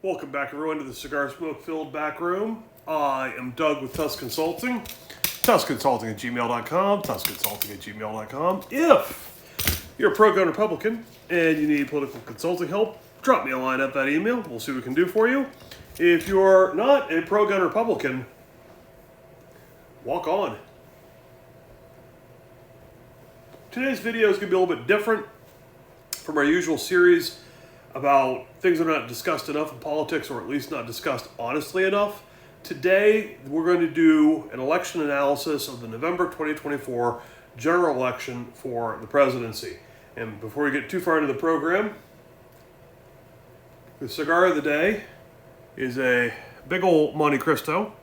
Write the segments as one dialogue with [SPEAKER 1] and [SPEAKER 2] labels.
[SPEAKER 1] Welcome back, everyone, to the Cigar Smoke-Filled Back Room. I am Doug with Tusk Consulting. TuskConsulting@gmail.com. TuskConsulting@gmail.com. If you're a pro-gun Republican and you need political consulting help, drop me a line at that email. We'll see what we can do for you. If you're not a pro-gun Republican, walk on. Today's video is going to be a little bit different from our usual series about things that are not discussed enough in politics, or at least not discussed honestly enough. Today, we're going to do an election analysis of the November 2024 general election for the presidency. And before we get too far into the program, the cigar of the day is a big old Monte Cristo.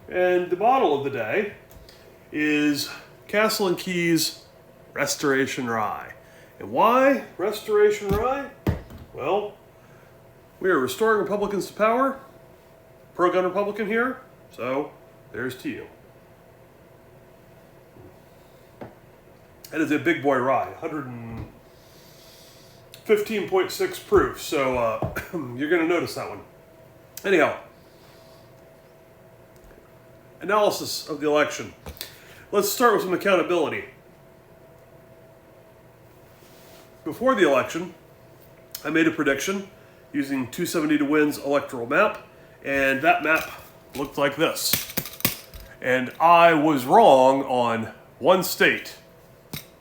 [SPEAKER 1] And the bottle of the day is Castle & Key's Restoration Rye. And why Restoration Rye? Well, we are restoring Republicans to power. Pro-gun Republican here, so there's to you. That is a big boy rye, 115.6 proof, so you're going to notice that one. Anyhow, analysis of the election. Let's start with some accountability. Before the election, I made a prediction using 270 to win's electoral map, and that map looked like this. And I was wrong on one state,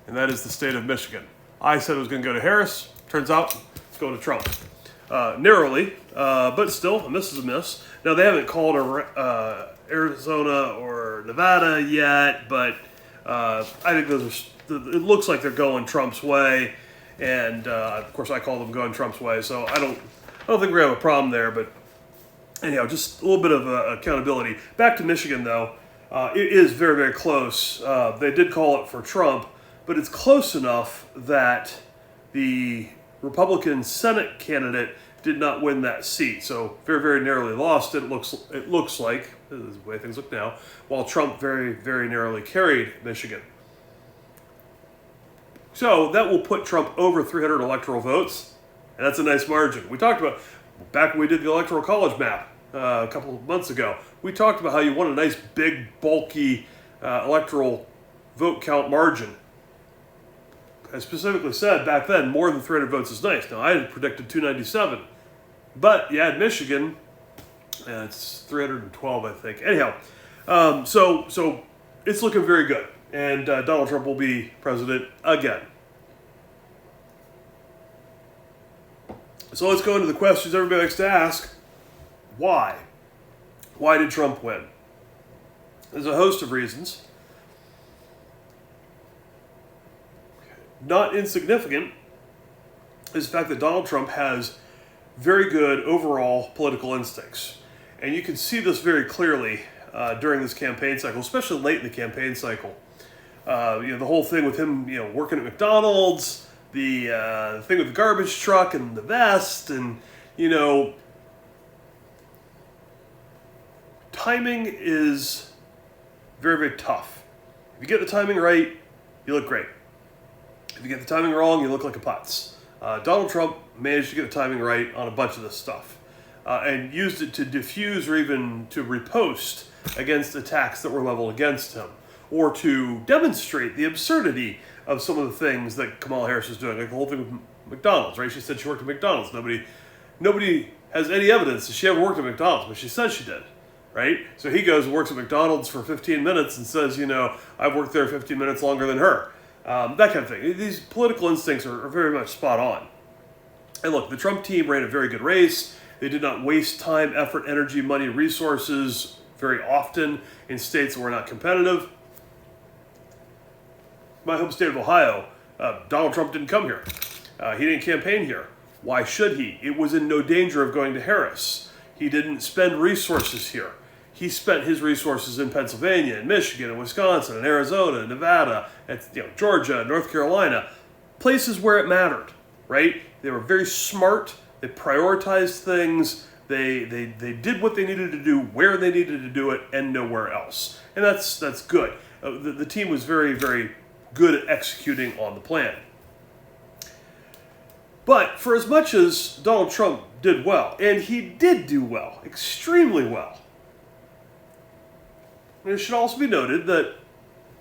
[SPEAKER 1] and that is the state of Michigan. I said it was going to go to Harris. Turns out it's going to Trump. Narrowly, but still, a miss is a miss. Now, they haven't called Arizona or Nevada yet, but I think those are, it looks like they're going Trump's way. And of course, I call them going Trump's way, so I don't think we have a problem there. But anyhow, just a little bit of accountability. Back to Michigan, though, it is very, very close. They did call it for Trump, but it's close enough that the Republican Senate candidate did not win that seat. So very, very narrowly lost. It looks like, this is the way things look now, while Trump very, very narrowly carried Michigan. So that will put Trump over 300 electoral votes, and that's a nice margin. We talked about, back when we did the Electoral College map a couple of months ago, we talked about how you want a nice, big, bulky electoral vote count margin. I specifically said back then, more than 300 votes is nice. Now, I had predicted 297, but you add Michigan, and it's 312, I think. Anyhow, so it's looking very good. And Donald Trump will be president again. So let's go into the questions everybody likes to ask. Why? Why did Trump win? There's a host of reasons. Not insignificant is the fact that Donald Trump has very good overall political instincts. And you can see this very clearly during this campaign cycle, especially late in the campaign cycle. The whole thing with him, working at McDonald's, the thing with the garbage truck and the vest, and, timing is very, very tough. If you get the timing right, you look great. If you get the timing wrong, you look like a putz. Donald Trump managed to get the timing right on a bunch of this stuff, and used it to diffuse or even to riposte against attacks that were leveled against him, or to demonstrate the absurdity of some of the things that Kamala Harris is doing, like the whole thing with McDonald's, right? She said she worked at McDonald's. Nobody has any evidence that she ever worked at McDonald's, but she says she did, right? So he goes and works at McDonald's for 15 minutes and says, I've worked there 15 minutes longer than her. That kind of thing. These political instincts are very much spot on. And look, the Trump team ran a very good race. They did not waste time, effort, energy, money, resources very often in states that were not competitive. My home state of Ohio, Donald Trump didn't come here. He didn't campaign here. Why should he? It was in no danger of going to Harris. He didn't spend resources here. He spent his resources in Pennsylvania, and Michigan, and Wisconsin, and Arizona, and Nevada, and Georgia, North Carolina, places where it mattered, right? They were very smart. They prioritized things. They did what they needed to do, where they needed to do it, and nowhere else. And that's good. The team was very, very good at executing on the plan. But for as much as Donald Trump did well, and he did do well, extremely well, it should also be noted that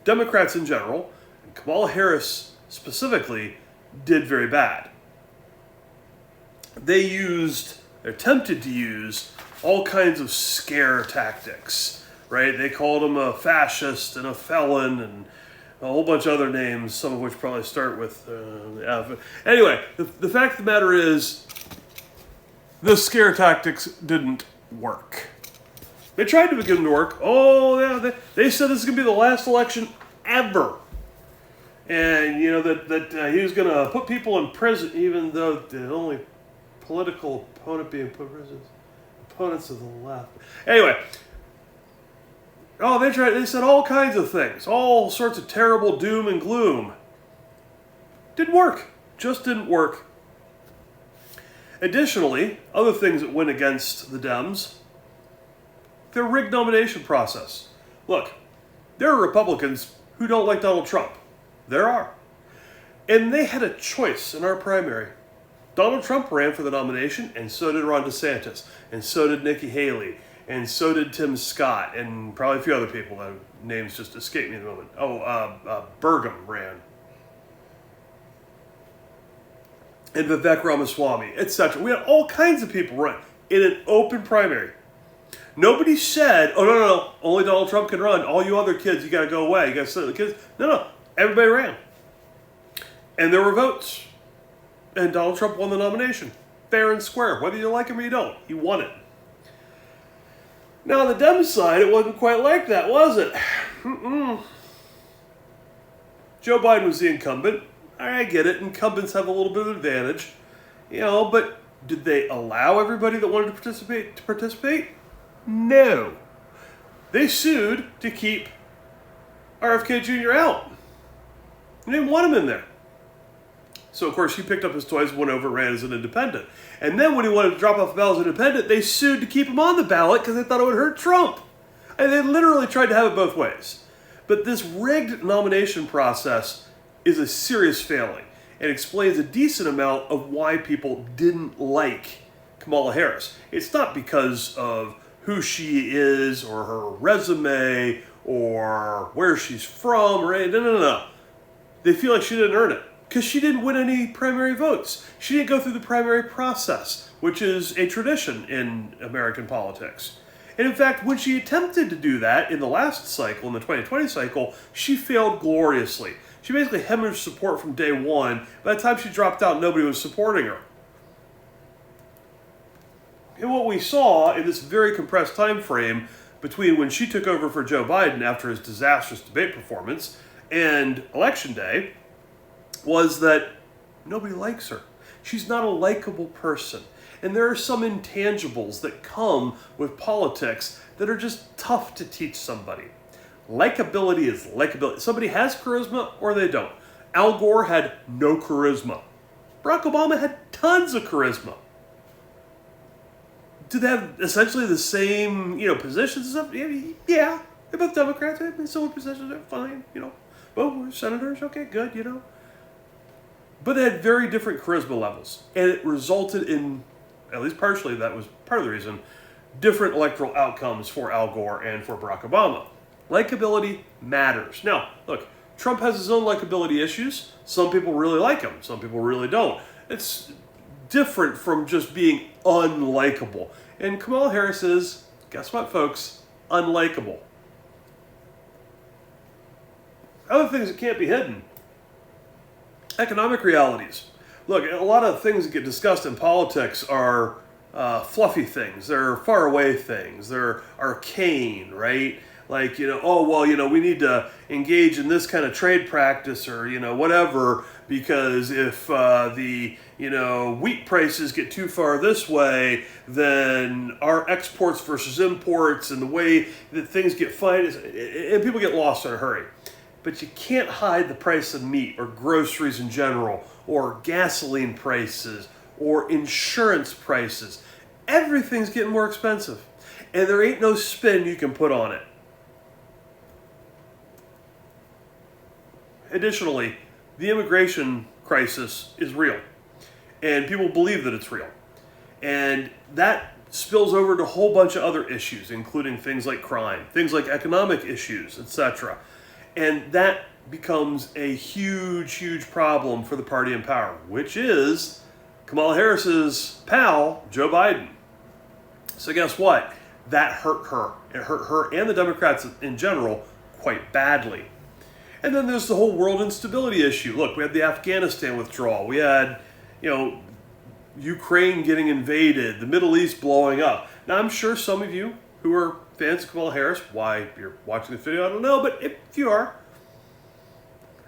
[SPEAKER 1] Democrats in general, and Kamala Harris specifically, did very bad. They attempted to use all kinds of scare tactics, right? They called him a fascist and a felon and a whole bunch of other names, some of which probably start with F. Anyway, the fact of the matter is, the scare tactics didn't work. They tried to get them to work. Oh, yeah, they said this is going to be the last election ever. And, that he was going to put people in prison, even though the only political opponent being put in prison is opponents of the left. Anyway, they said all kinds of things, all sorts of terrible doom and gloom. Didn't work. Just didn't work. Additionally, other things that went against the Dems, their rigged nomination process. Look, there are Republicans who don't like Donald Trump. There are. And they had a choice in our primary. Donald Trump ran for the nomination, and so did Ron DeSantis, and so did Nikki Haley, and so did Tim Scott, and probably a few other people. Names just escape me at the moment. Burgum ran. And Vivek Ramaswamy, etc. We had all kinds of people run in an open primary. Nobody said, oh, no, only Donald Trump can run. All you other kids, you got to go away. You got to sit with the kids. No, everybody ran. And there were votes. And Donald Trump won the nomination. Fair and square. Whether you like him or you don't, he won it. Now, on the Dem side, it wasn't quite like that, was it? Joe Biden was the incumbent. I get it. Incumbents have a little bit of advantage. But did they allow everybody that wanted to participate? No. They sued to keep RFK Jr. out. They didn't want him in there. So, of course, he picked up his toys, went over, ran as an independent. And then when he wanted to drop off the ballot as an independent, they sued to keep him on the ballot because they thought it would hurt Trump. And they literally tried to have it both ways. But this rigged nomination process is a serious failing and explains a decent amount of why people didn't like Kamala Harris. It's not because of who she is or her resume or where she's from or anything. No. They feel like she didn't earn it because she didn't win any primary votes. She didn't go through the primary process, which is a tradition in American politics. And in fact, when she attempted to do that in the last cycle, in the 2020 cycle, she failed gloriously. She basically hemorrhaged support from day one. By the time she dropped out, nobody was supporting her. And what we saw in this very compressed time frame between when she took over for Joe Biden after his disastrous debate performance and Election Day was that nobody likes her. She's not a likable person. And there are some intangibles that come with politics that are just tough to teach somebody. Likability is likability. Somebody has charisma or they don't. Al Gore had no charisma. Barack Obama had tons of charisma. Do they have essentially the same, positions and stuff? Yeah. They're both Democrats. They have similar positions. They're fine, Both were senators. Okay, good, But they had very different charisma levels. And it resulted in, at least partially, that was part of the reason, different electoral outcomes for Al Gore and for Barack Obama. Likability matters. Now, look, Trump has his own likability issues. Some people really like him. Some people really don't. It's different from just being unlikable. And Kamala Harris is, guess what, folks, unlikable. Other things that can't be hidden. Economic realities. Look, a lot of things that get discussed in politics are fluffy things. They're faraway things. They're arcane, right? Like, we need to engage in this kind of trade practice or, whatever, because if the wheat prices get too far this way, then our exports versus imports and the way that things get financed, and people get lost in a hurry. But you can't hide the price of meat or groceries in general or gasoline prices or insurance prices. Everything's getting more expensive, and there ain't no spin you can put on it. Additionally, the immigration crisis is real. And people believe that it's real. And that spills over to a whole bunch of other issues, including things like crime, things like economic issues, etc. And that becomes a huge, huge problem for the party in power, which is Kamala Harris's pal, Joe Biden. So guess what? That hurt her. It hurt her and the Democrats in general quite badly. And then there's the whole world instability issue. Look, we had the Afghanistan withdrawal. We had, Ukraine getting invaded, the Middle East blowing up. Now, I'm sure some of you who are fans of Kamala Harris, why you're watching this video, I don't know, but if you are,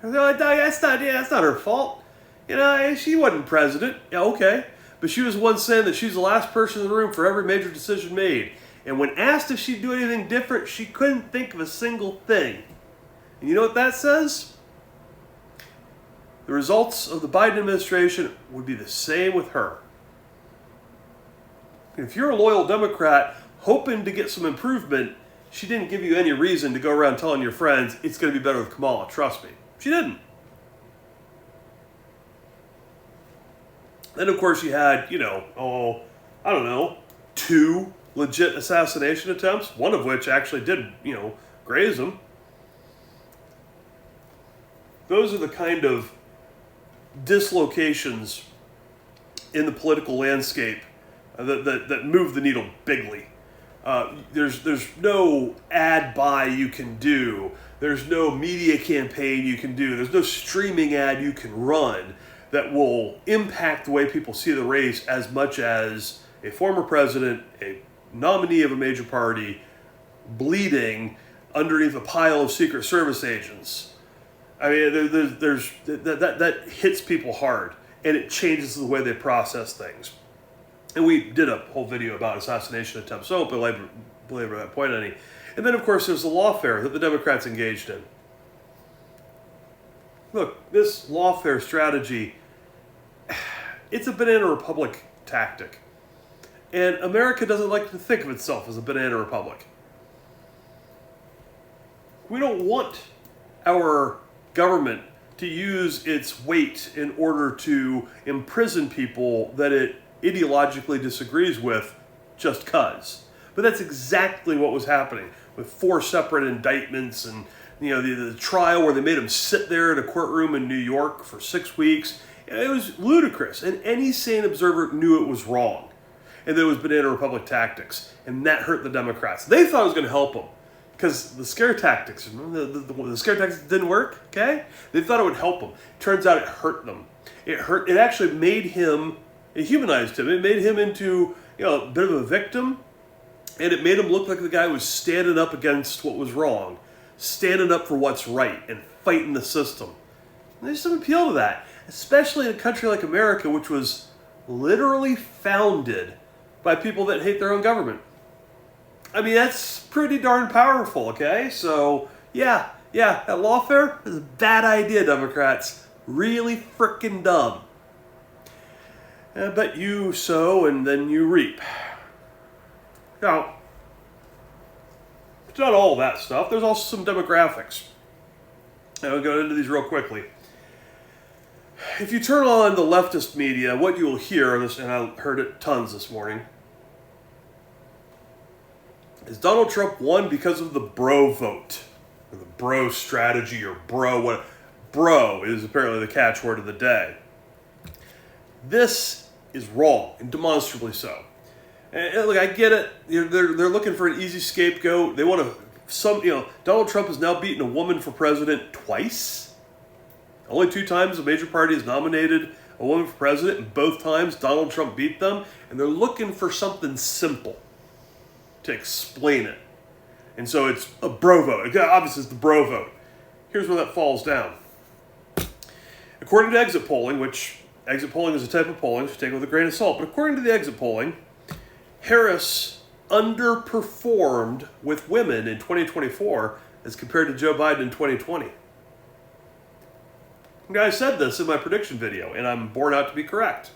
[SPEAKER 1] that's not her fault. She wasn't president. Yeah, okay. But she was the one saying that she's the last person in the room for every major decision made. And when asked if she'd do anything different, she couldn't think of a single thing. And you know what that says? The results of the Biden administration would be the same with her. If you're a loyal Democrat hoping to get some improvement, she didn't give you any reason to go around telling your friends it's going to be better with Kamala. Trust me. She didn't. Then, of course, you had, 2 legit assassination attempts, one of which actually did, graze him. Those are the kind of dislocations in the political landscape that move the needle bigly. There's no ad buy you can do. There's no media campaign you can do. There's no streaming ad you can run that will impact the way people see the race as much as a former president, a nominee of a major party, bleeding underneath a pile of Secret Service agents. I mean, that hits people hard, and it changes the way they process things. And we did a whole video about assassination attempts, so I don't belabor that point any. And then, of course, there's the lawfare that the Democrats engaged in. Look, this lawfare strategy, it's a banana republic tactic. And America doesn't like to think of itself as a banana republic. We don't want our government to use its weight in order to imprison people that it ideologically disagrees with just cuz. But that's exactly what was happening with 4 separate indictments and the trial where they made them sit there in a courtroom in New York for 6 weeks. It was ludicrous, and any sane observer knew it was wrong. And there was banana republic tactics, and that hurt the Democrats. They thought it was going to help them because the scare tactics, the scare tactics didn't work. Okay, they thought it would help them. Turns out it hurt them. It actually made him. It humanized him. It made him into a bit of a victim, and it made him look like the guy who was standing up against what was wrong, standing up for what's right, and fighting the system. And there's some appeal to that, especially in a country like America, which was literally founded by people that hate their own government. I mean, that's pretty darn powerful, okay? So, yeah, that lawfare is a bad idea, Democrats. Really frickin' dumb. But you sow and then you reap. Now, it's not all that stuff. There's also some demographics. And I'll go into these real quickly. If you turn on the leftist media, what you will hear, and I heard it tons this morning, is Donald Trump won because of the bro vote, or the bro strategy, or bro. Bro is apparently the catchword of the day. This is wrong, and demonstrably so. And look, I get it. They're looking for an easy scapegoat. They want to. Donald Trump has now beaten a woman for president twice. Only 2 times a major party has nominated a woman for president, and both times Donald Trump beat them. And they're looking for something simple to explain it. And so it's a bro vote. Obviously, it's the bro vote. Here's where that falls down. According to exit polling, which exit polling is a type of polling, so take it with a grain of salt, but according to the exit polling, Harris underperformed with women in 2024 as compared to Joe Biden in 2020. I said this in my prediction video, and I'm borne out to be correct.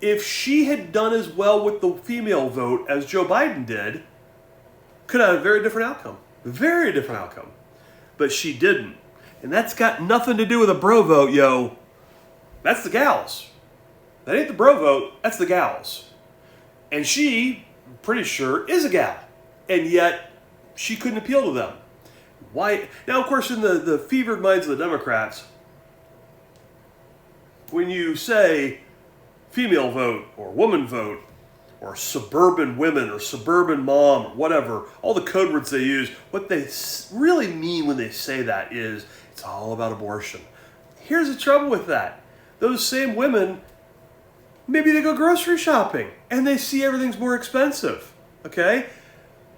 [SPEAKER 1] If she had done as well with the female vote as Joe Biden did, could have had a very different outcome. Very different outcome. But she didn't. And that's got nothing to do with a bro vote, yo. That's the gals. That ain't the bro vote, that's the gals. And she, pretty sure, is a gal. And yet, she couldn't appeal to them. Why? Now, of course, in the fevered minds of the Democrats, when you say female vote or woman vote or suburban women or suburban mom or whatever, all the code words they use, what they really mean when they say that is it's all about abortion. Here's the trouble with that. Those same women, maybe they go grocery shopping and they see everything's more expensive, okay?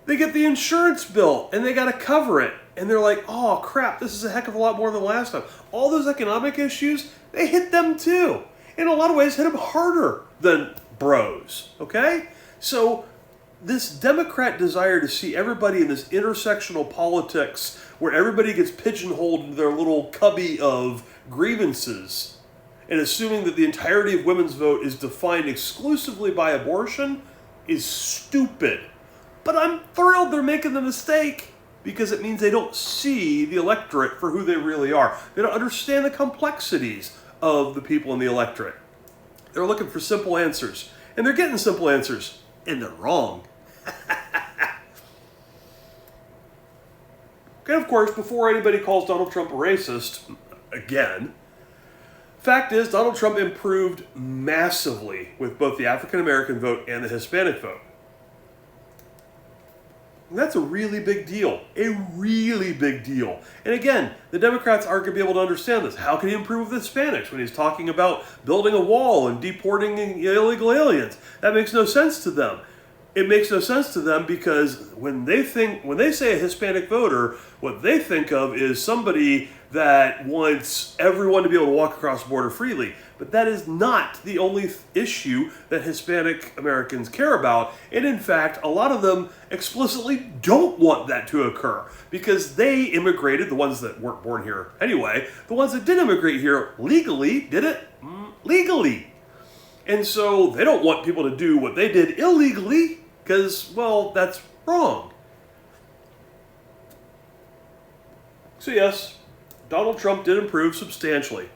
[SPEAKER 1] They get the insurance bill and they got to cover it. And they're like, oh crap, this is a heck of a lot more than last time. All those economic issues, they hit them too. In a lot of ways, hit them harder than bros, okay? So this Democrat desire to see everybody in this intersectional politics where everybody gets pigeonholed into their little cubby of grievances and assuming that the entirety of women's vote is defined exclusively by abortion is stupid. But I'm thrilled they're making the mistake because it means they don't see the electorate for who they really are. They don't understand the complexities of the people in the electorate. They're looking for simple answers, and they're getting simple answers, and they're wrong. And of course, before anybody calls Donald Trump a racist, again, fact is Donald Trump improved massively with both the African American vote and the Hispanic vote. And that's a really big deal. A really big deal. And again, the Democrats aren't going to be able to understand this. How can he improve with Hispanics when he's talking about building a wall and deporting illegal aliens? That makes no sense to them. It makes no sense to them because when they say a Hispanic voter, what they think of is somebody that wants everyone to be able to walk across the border freely. But that is not the only issue that Hispanic Americans care about. And in fact, a lot of them explicitly don't want that to occur because they immigrated, the ones that weren't born here anyway, the ones that did immigrate here legally, did it legally. And so they don't want people to do what they did illegally because, well, that's wrong. So yes, Donald Trump did improve substantially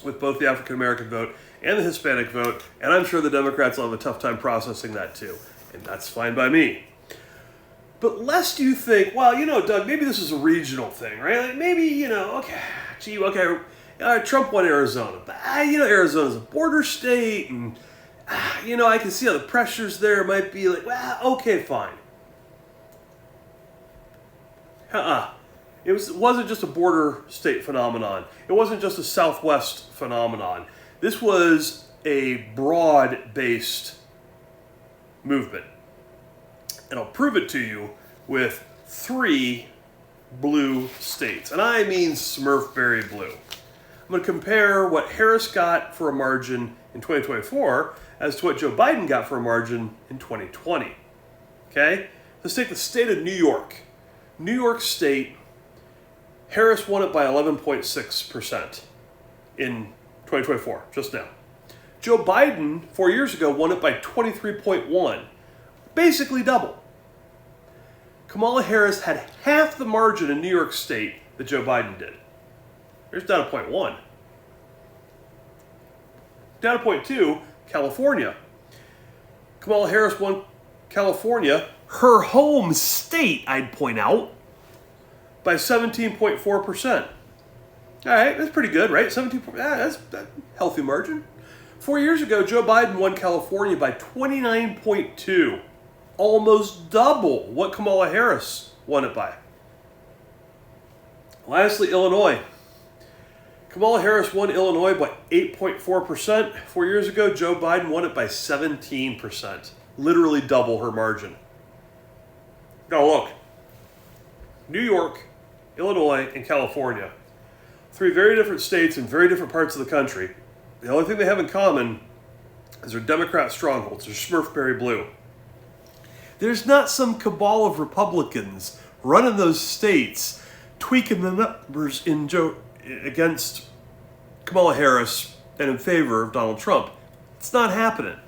[SPEAKER 1] with both the African American vote and the Hispanic vote, and I'm sure the Democrats will have a tough time processing that too, and that's fine by me. But lest you think, well, Doug, maybe this is a regional thing, right? Like maybe, Trump won Arizona, but Arizona's a border state, and I can see how the pressures there might be like, well, okay, fine. It wasn't just a border state phenomenon. It wasn't just a Southwest phenomenon. This was a broad-based movement. And I'll prove it to you with 3 blue states. And I mean Smurfberry blue. I'm going to compare what Harris got for a margin in 2024 as to what Joe Biden got for a margin in 2020. Okay? Let's take the state of New York. New York State, Harris won it by 11.6% in 2024, just now. Joe Biden, 4 years ago, won it by 23.1%, basically double. Kamala Harris had half the margin in New York State that Joe Biden did. There's data point 1. Data point 2, California. Kamala Harris won California, her home state, I'd point out, by 17.4%. All right, that's pretty good, right? 17. That's a healthy margin. 4 years ago, Joe Biden won California by 29.2%, almost double what Kamala Harris won it by. Lastly, Illinois. Kamala Harris won Illinois by 8.4%. 4 years ago, Joe Biden won it by 17%, literally double her margin. Now look, New York, Illinois, and California, 3 very different states in very different parts of the country. The only thing they have in common is they're Democrat strongholds. They're Smurfberry blue. There's not some cabal of Republicans running those states, tweaking the numbers against Kamala Harris and in favor of Donald Trump. It's not happening.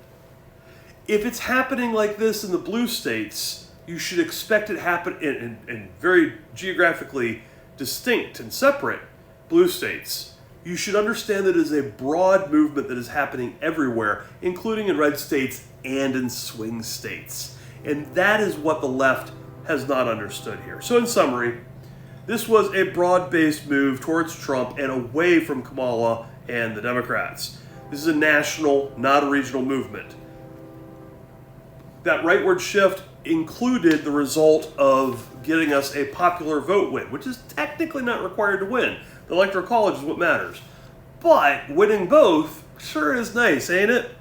[SPEAKER 1] If it's happening like this in the blue states, you should expect it happen in very geographically distinct and separate blue states. you should understand that it is a broad movement that is happening everywhere, including in red states and in swing states. And that is what the left has not understood here. So in summary, this was a broad-based move towards Trump and away from Kamala and the Democrats. This is a national, not a regional movement. That rightward shift included the result of getting us a popular vote win, which is technically not required to win. The Electoral College is what matters. But winning both sure is nice, ain't it?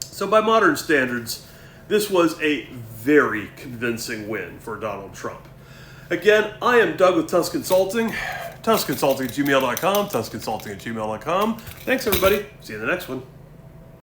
[SPEAKER 1] So by modern standards, this was a very convincing win for Donald Trump. Again, I am Doug with Tusk Consulting. TuskConsulting@gmail.com, TuskConsulting@gmail.com. Thanks, everybody. See you in the next one.